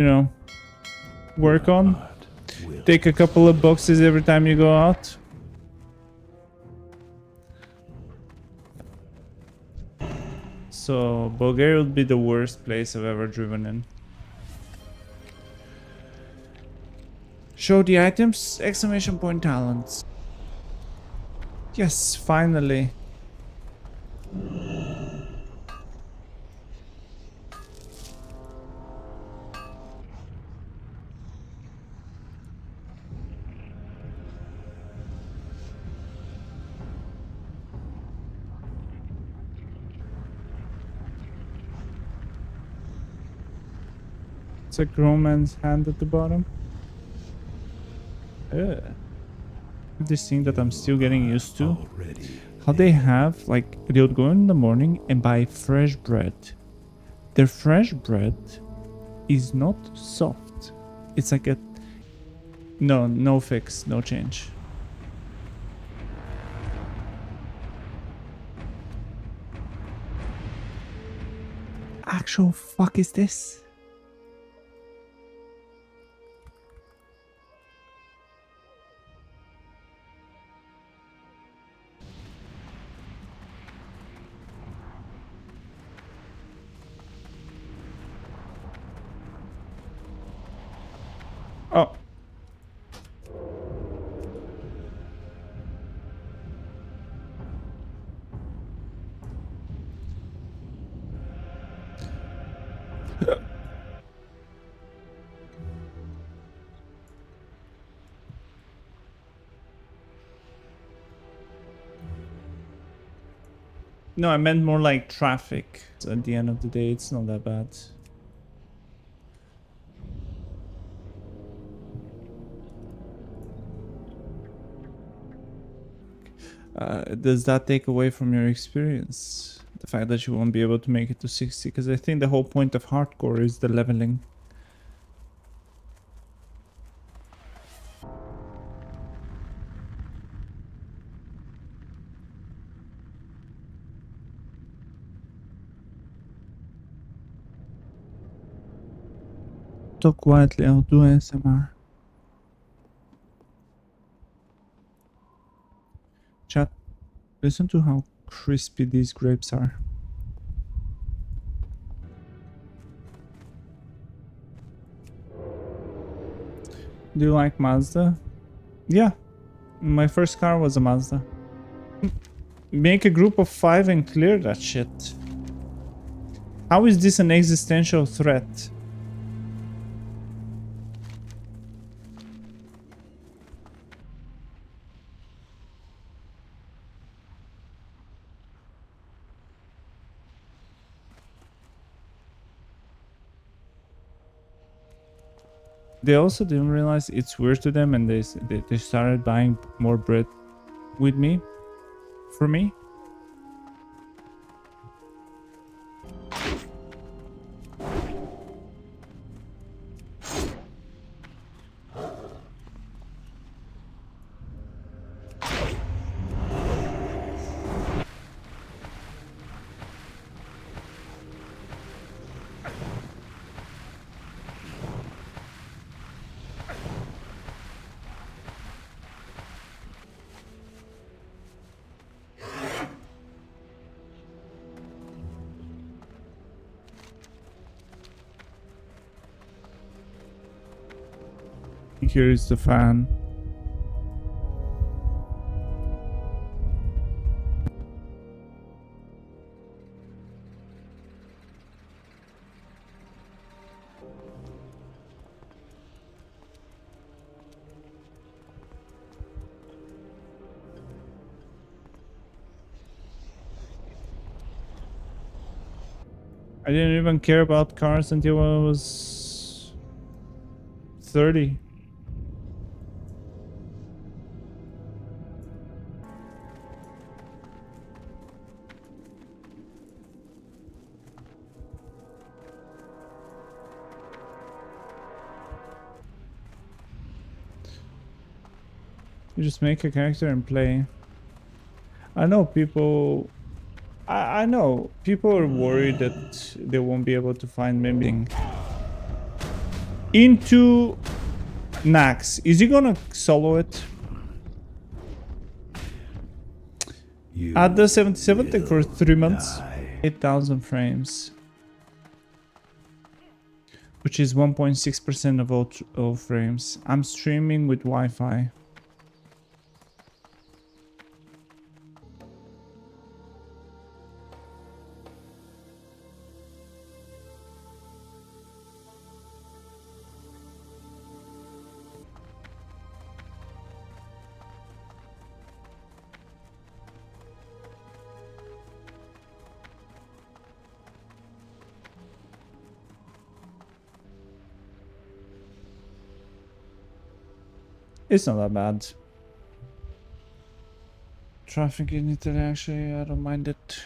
you know, work on. Take a couple of boxes every time you go out. So Bulgaria would be the worst place I've ever driven in. Show the items! Exclamation point talents. Yes, finally. It's a grown man's hand at the bottom. This thing that I'm still getting used to. How they have, like, they would go in the morning and buy fresh bread. Their fresh bread is not soft. It's like a... No fix, no change. Actual fuck is this? Oh. No, I meant more like traffic. At the end of the day, it's not that bad. Does that take away from your experience? The fact that you won't be able to make it to 60? Because I think the whole point of hardcore is the leveling. Talk quietly, I'll do ASMR. Chat, listen to how crispy these grapes are. Do you like Mazda? Yeah, my first car was a Mazda. Make a group of 5 and clear that shit. How is this an existential threat? They also didn't realize it's weird to them, and they started buying more bread with me, for me. Here is the fan. I didn't even care about cars until I was 30. You just make a character and play. I know people... I know people are worried that they won't be able to find miming. into Nax. Is he gonna solo it? At the 77 take for 3 months. 8,000 frames. Which is 1.6% of all frames. I'm streaming with Wi-Fi. It's not that bad. Traffic in Italy, actually, I don't mind it.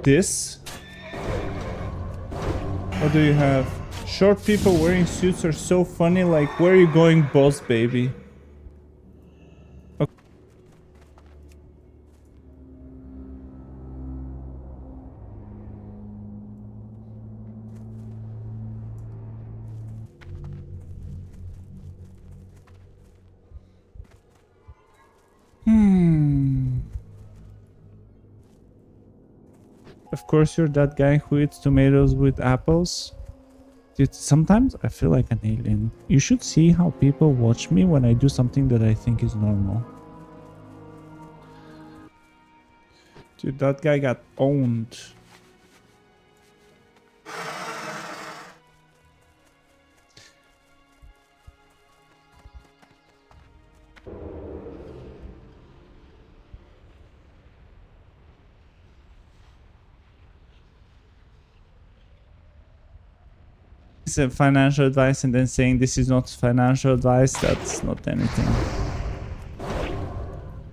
This? What do you have? Short people wearing suits are so funny, like, where are you going, boss baby? Of course you're that guy who eats tomatoes with apples. Dude, sometimes I feel like an alien. You should see how people watch me when I do something that I think is normal. Dude, that guy got owned. It's a financial advice and then saying this is not financial advice, that's not anything.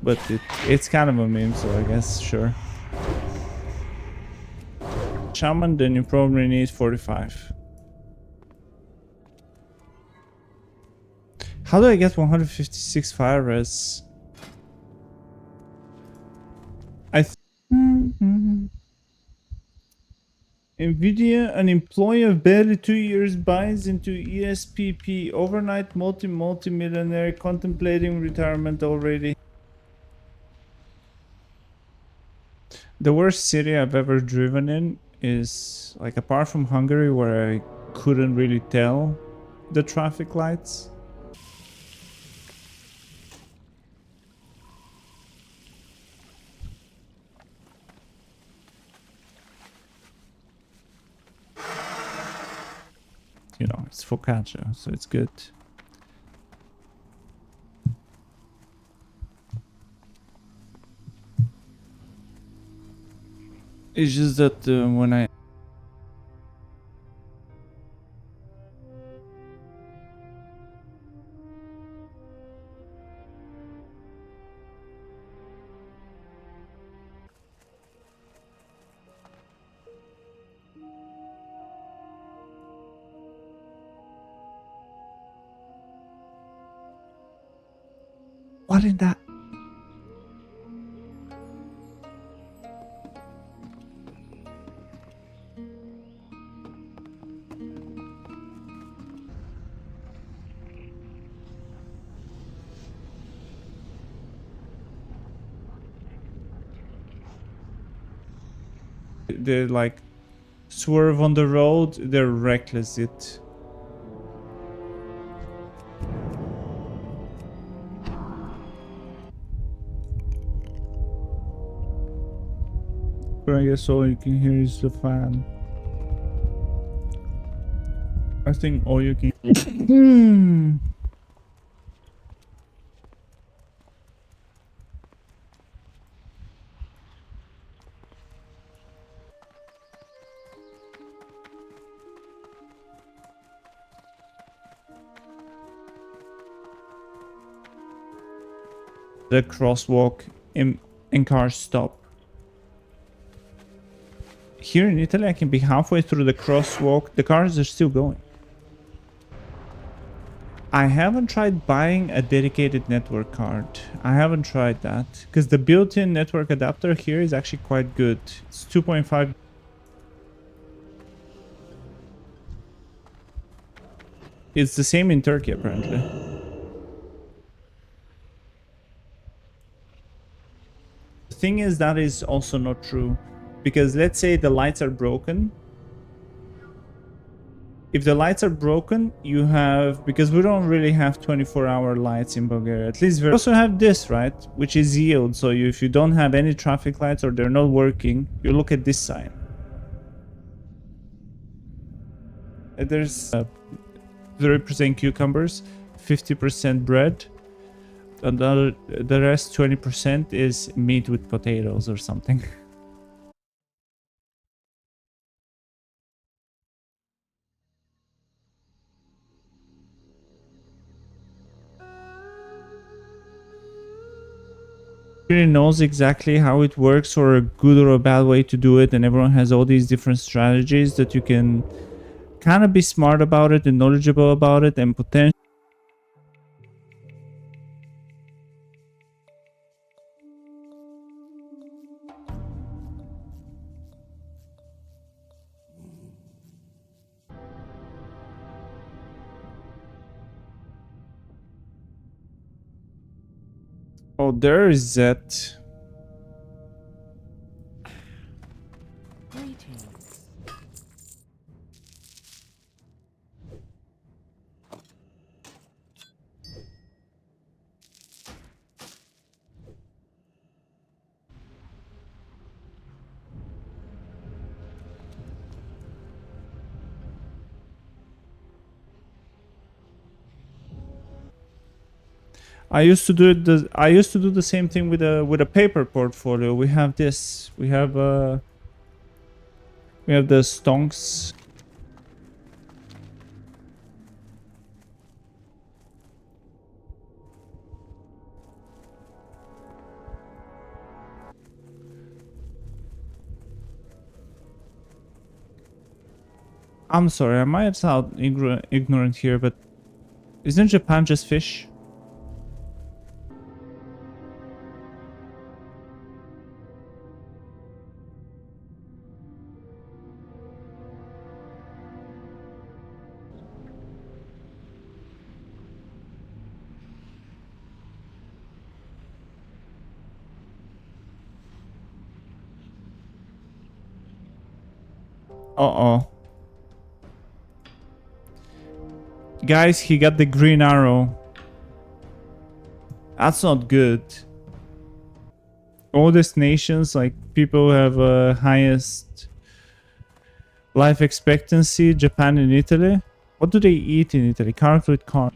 But it's kind of a meme, so I guess, sure. Shaman, then you probably need 45. How do I get 156 fire res? Nvidia, an employee of barely 2 years, buys into ESPP, overnight multi-millionaire contemplating retirement already. The worst city I've ever driven in is, like, apart from Hungary, where I couldn't really tell the traffic lights. You know, it's focaccia, so it's good. It's just that when I... What in that? They like swerve on the road, they're reckless it. But I guess all you can hear is the fan. I think all you can... The crosswalk in cars stop. Here in Italy I can be halfway through the crosswalk, the cars are still going. I haven't tried buying a dedicated network card. I haven't tried that because the built-in network adapter here is actually quite good. It's 2.5. It's the same in Turkey apparently. The thing is that is also not true because let's say the lights are broken. If the lights are broken, you have, because we don't really have 24-hour lights in Bulgaria, at least we also have this, right, which is yield. So if you don't have any traffic lights or they're not working, you look at this sign. There's 30% cucumbers, 50% bread, and the rest 20% is meat with potatoes or something. Really knows exactly how it works or a good or a bad way to do it, and everyone has all these different strategies that you can kind of be smart about it and knowledgeable about it and potentially. Oh, there is that. I used to do it. I used to do the same thing with a paper portfolio. We have this. We have the stonks. I'm sorry, I might sound ignorant here, but isn't Japan just fish? Uh-oh. Guys, he got the green arrow. That's not good. Oldest nations, like people who have highest life expectancy, Japan and Italy. What do they eat in Italy? Carrot with corn.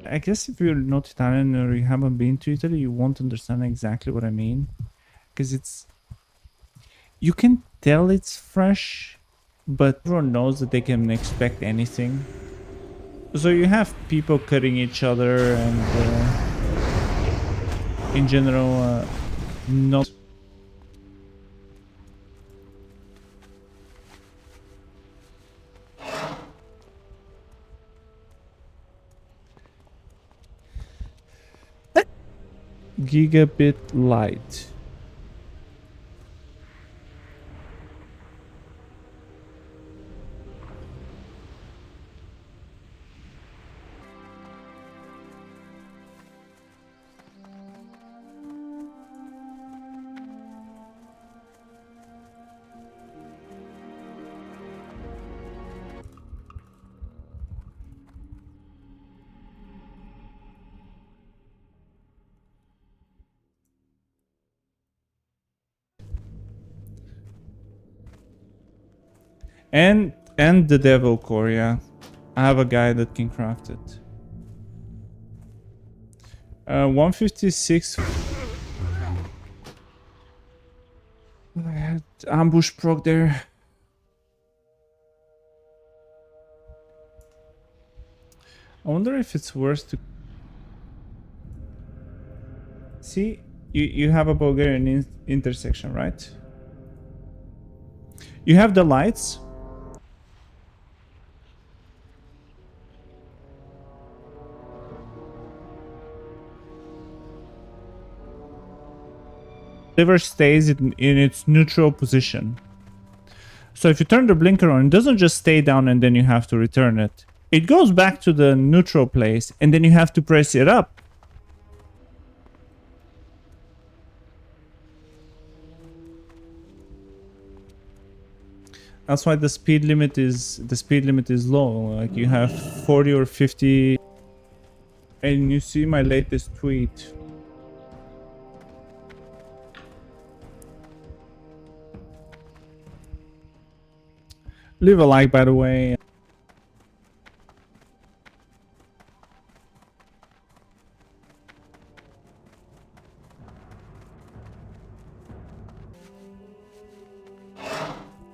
I guess if you're not Italian or you haven't been to Italy, you won't understand exactly what I mean. Because it's... You can tell it's fresh, but everyone knows that they can expect anything. So you have people cutting each other and in general not... Gigabit light. And the devil core, yeah. I have a guy that can craft it. 156. I had ambush proc there. I wonder if it's worth to... See, You have a Bulgarian intersection, right? You have the lights. Liver stays in its neutral position. So if you turn the blinker on, it doesn't just stay down and then you have to return it. It goes back to the neutral place and then you have to press it up. That's why the speed limit is low. Like you have 40 or 50. And you see my latest tweet. Leave a like, by the way.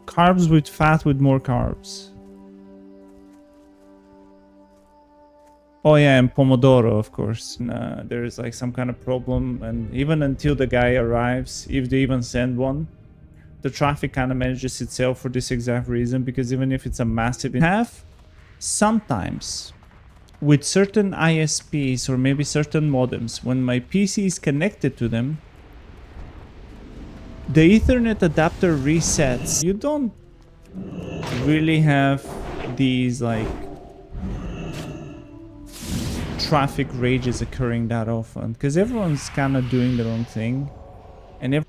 Carbs with fat with more carbs. Oh yeah, and Pomodoro, of course. There is like some kind of problem, and even until the guy arrives, if they even send one, the traffic kind of manages itself for this exact reason, because even if it's a massive have, sometimes with certain ISPs or maybe certain modems, when my PC is connected to them, the Ethernet adapter resets. You don't really have these like traffic rages occurring that often because everyone's kind of doing their own thing, and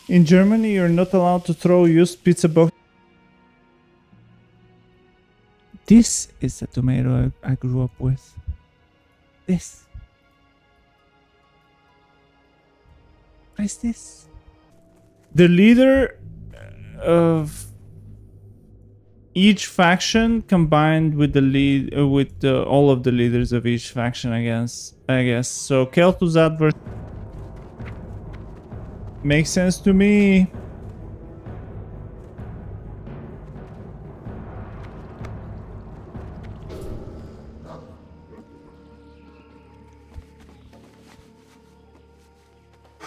in Germany, you're not allowed to throw used pizza box. This is the tomato I grew up with. This. What is this? The leader of each faction combined with the lead with all of the leaders of each faction, I guess. So Kel'Thuzad versus makes sense to me.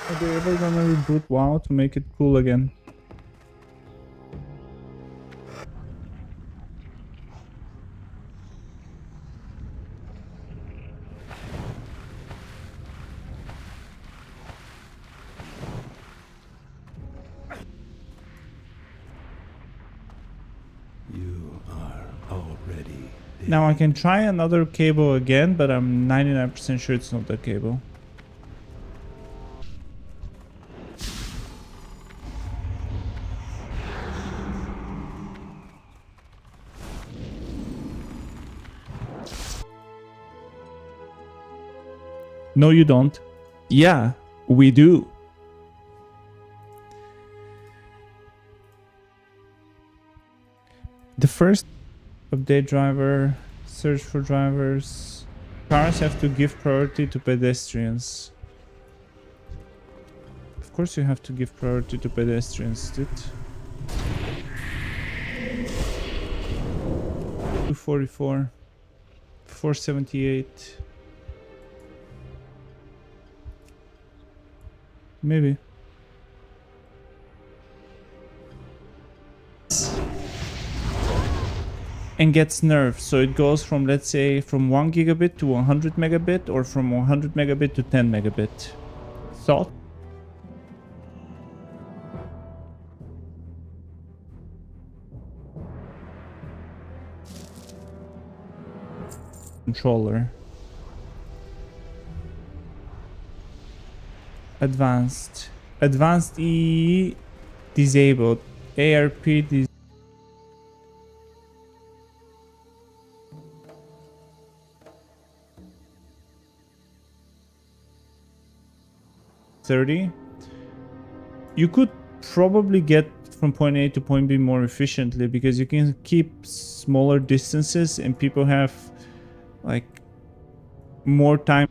Are they ever gonna reboot WoW to make it cool again? You are already dead. Now I can try another cable again, but I'm 99% sure it's not that cable. No, you don't. Yeah, we do. The first update driver, search for drivers. Cars have to give priority to pedestrians. Of course you have to give priority to pedestrians, dude. 244. 478. Maybe. And gets nerfed, so it goes from, let's say, from 1 gigabit to 100 megabit, or from 100 megabit to 10 megabit. Thought? Controller. Advanced. Advanced E disabled. ARP disabled. You could probably get from point A to point B more efficiently because you can keep smaller distances and people have like more time.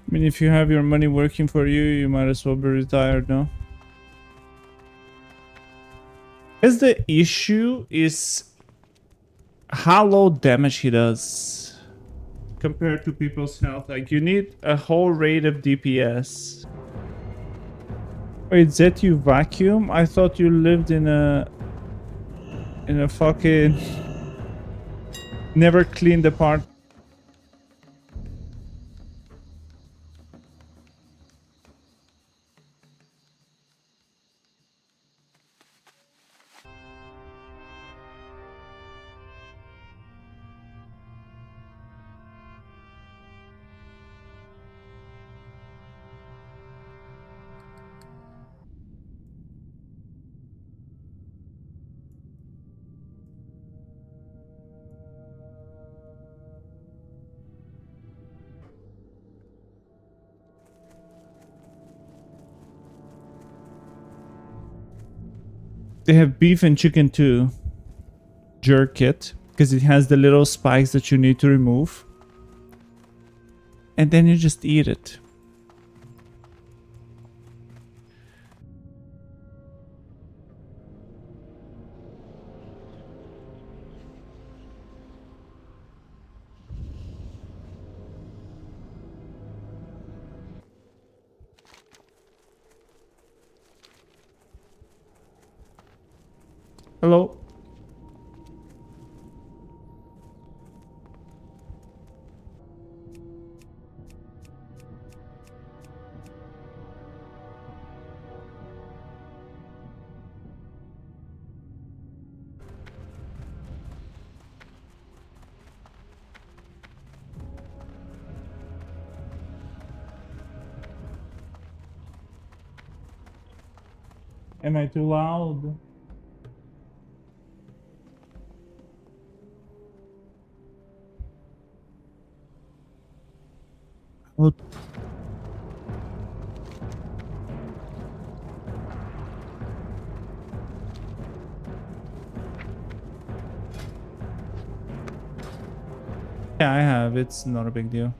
I mean, if you have your money working for you, you might as well be retired, no? Because the issue is how low damage he does compared to people's health. Like, you need a whole rate of DPS. Wait, Zet, you vacuum? I thought you lived in a fucking never cleaned apart. They have beef and chicken too. Jerk it, because it has the little spikes that you need to remove. And then you just eat it. Hello? Am I too loud? What? Yeah, I have. It's not a big deal.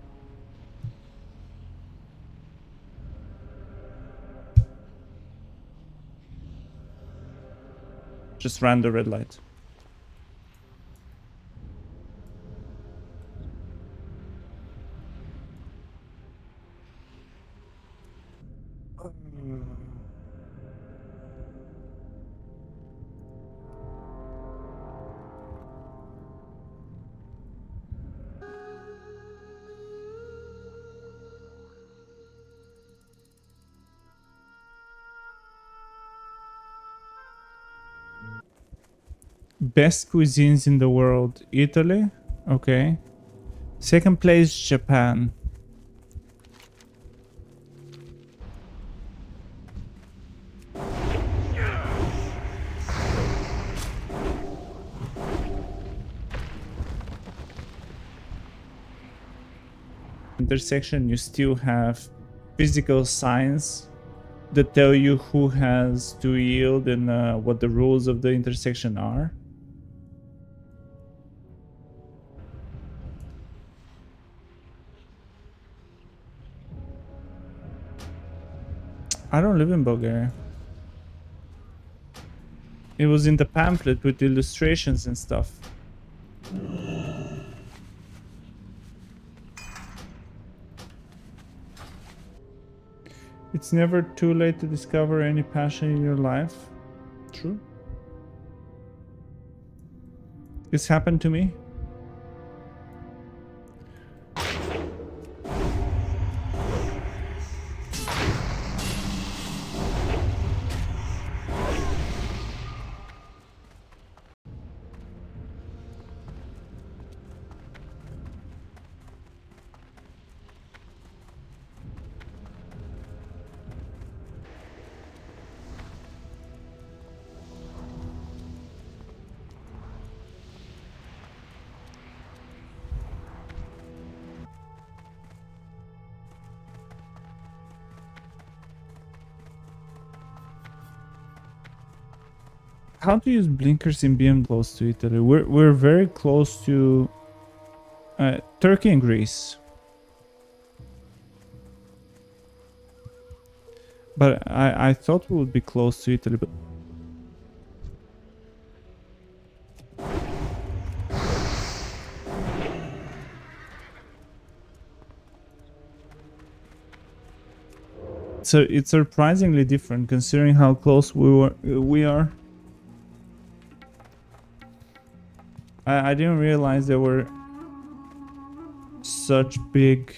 Just ran the red light. Best cuisines in the world. Italy? Okay. Second place, Japan. Intersection, you still have physical signs that tell you who has to yield and what the rules of the intersection are. I don't live in Bulgaria. It was in the pamphlet with illustrations and stuff. It's never too late to discover any passion in your life. True. This happened to me. How to use blinkers in being close to Italy? We're very close to Turkey and Greece. But I thought we would be close to Italy. But so it's surprisingly different considering how close we are. I didn't realize there were such big.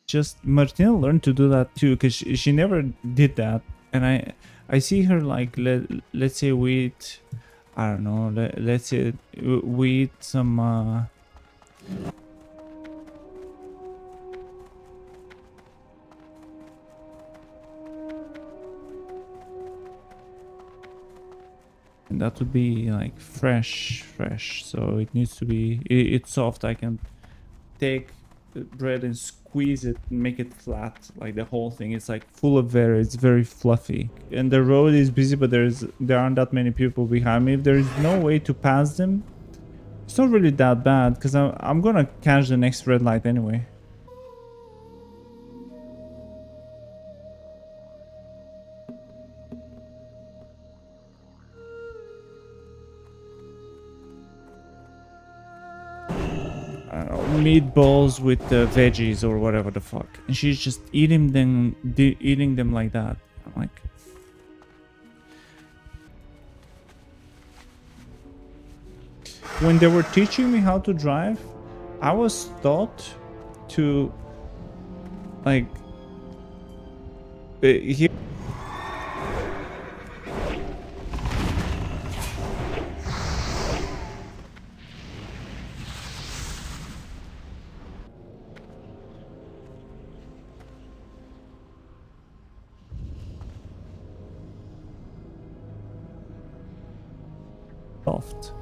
Just Martina learned to do that too, because she never did that, and I see her like let's say we eat, I don't know, let's say we eat some and that would be like fresh, so it needs to be it's soft. I can take the bread and squeeze it and make it flat, like the whole thing. It's like full of air, it's very fluffy, and the road is busy, but there aren't that many people behind me. If there is no way to pass them, it's not really that bad, because I'm gonna catch the next red light anyway. I don't know, meatballs with veggies or whatever the fuck, and she's just eating them like that. I'm like, when they were teaching me how to drive, I was taught to like here. Soft.